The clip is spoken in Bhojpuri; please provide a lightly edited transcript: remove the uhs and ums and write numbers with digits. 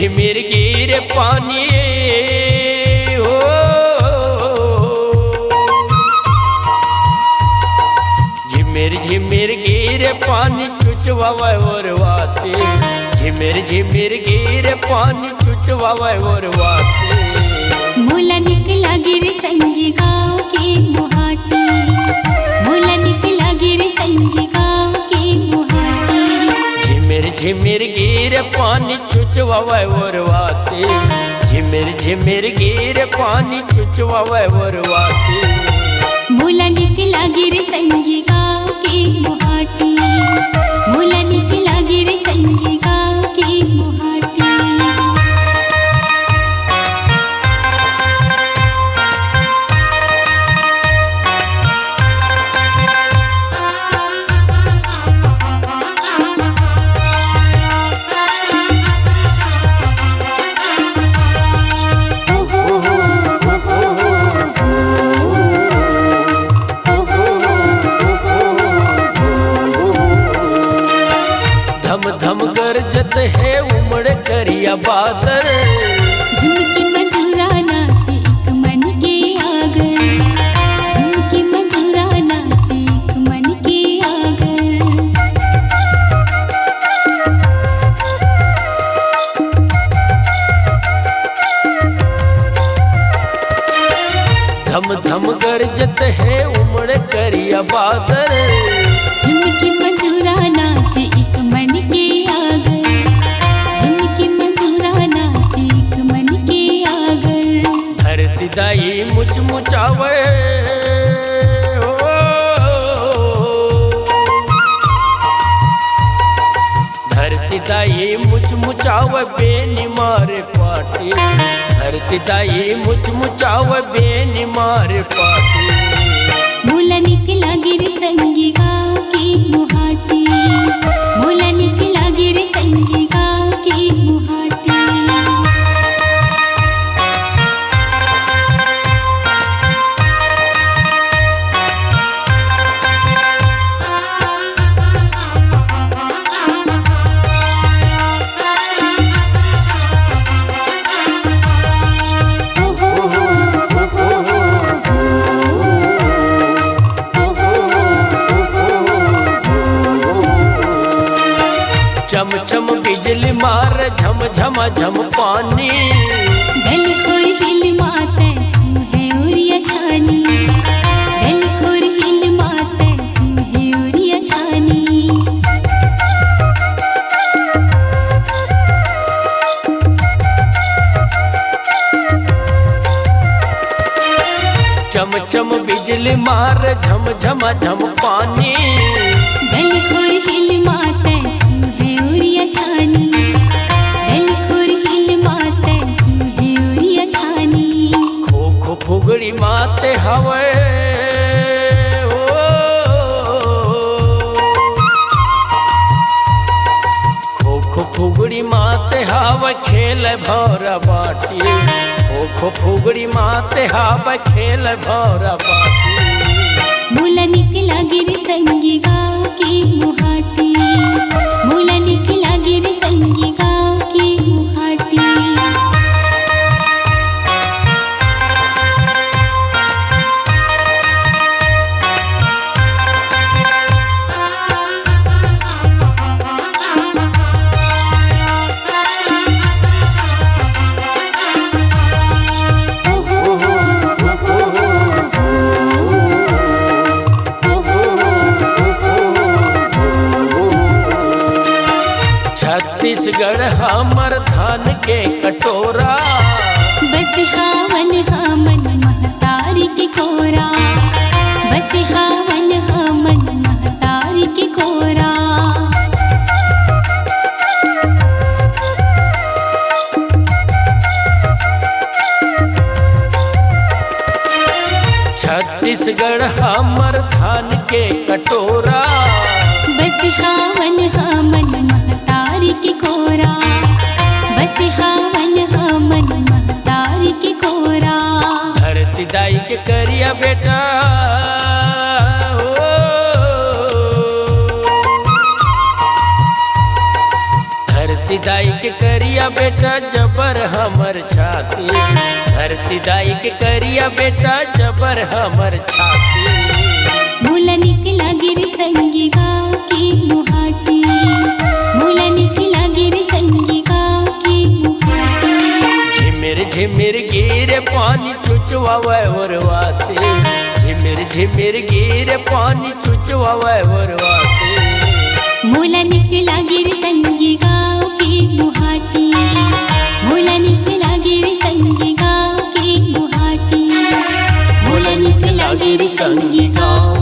झिमिर गिर पानी हो, झिमिर झिमिर गिर पानी चुचवावे और वाते, झिमिर झिमिर गिर पानी चुचवावे और वाते। मोला निकला गिर संगी गाँव की मुहाटी, मोला निकला गिर संगी गाँव की मुहाटी। झिमिर झिमिर गिर पानी चुचवावे और वाते, झिमिर झिमिर गिर पानी चुचवावे और वाते। मोला निकला गिर संगी गाँव की मुहाटी, मोला निकला गिर संगी गाँव की मुहाटी। धम धम गरजत है उमड़ करिया बादल, झुमकी मजूरा नाचे एक मन के आगर, झुमकी मजूरा नाचे एक मन के आगर। धम धम गरजत है उमड़ करिया बादल, झुमकी मजूरा नाचे एक मन के आगर, झुमकी मजूरा नाचे एक मन के आगर। धरती दाई मुचमुचावे हो, धरती दाई मुचमुचावे बेनी मारे पाटी, धरती दाई मुचमुचावे बेनी मारे पाटी। मोला निकला गिर संगी गाँव की मुहाटी, मोला निकला गिर संगी गाँव की मुहाटी। चम चम बिजली मार झम झम झम पानी, गल खोर हिल माते तू है उरिया छानी, गल खोर हिल माते तू है उरिया छानी। चम चम बिजली मार झम झम झम पानी, गल खोर हिल माते तू है उरिया छानी, गल खोर हिल माते तू है उरिया छानी। खो खो फुगड़ी माते हवे हो, खो खो फुगड़ी माते हवे खेल भौरा बाटी, खो खो फुगड़ी माते हवे खेल भौरा बाटी। मोला निकला गिर संगी गाँव की मुहाटी, मोला निकला गिर संगी गाँव की मुहाटी। छत्तीसगढ़ हमर धान के कटोरा, बस हावन हमन महतारी की कोरा, बस हावन हमन महतारी की कोरा। छत्तीसगढ़ हमर धान के कटोरा, बस हावन हमन महतारी की कोरा, बस हावन हमन महतारी की कोरा। धरती दाई के करिया बेटा हो, धरती दाई के करिया बेटा जबर हमर छाती, धरती दाई के करिया बेटा जबर हमर छाती। मोला निकला गिर संगी गाँव की मुहाटी, मोला निकला गिर संगी गाँव की मुहाटी। झिमिर झिमिर गिर पानी चुचवावे वरवाते, झिमिर झिमिर गिर पानी चुचवावे वरवाते। मोला निकला गिर संगी गाँव की मुहाटी, मोला निकला गिर संगी गाँव की मुहाटी, मोला निकला गिर संगी गाँव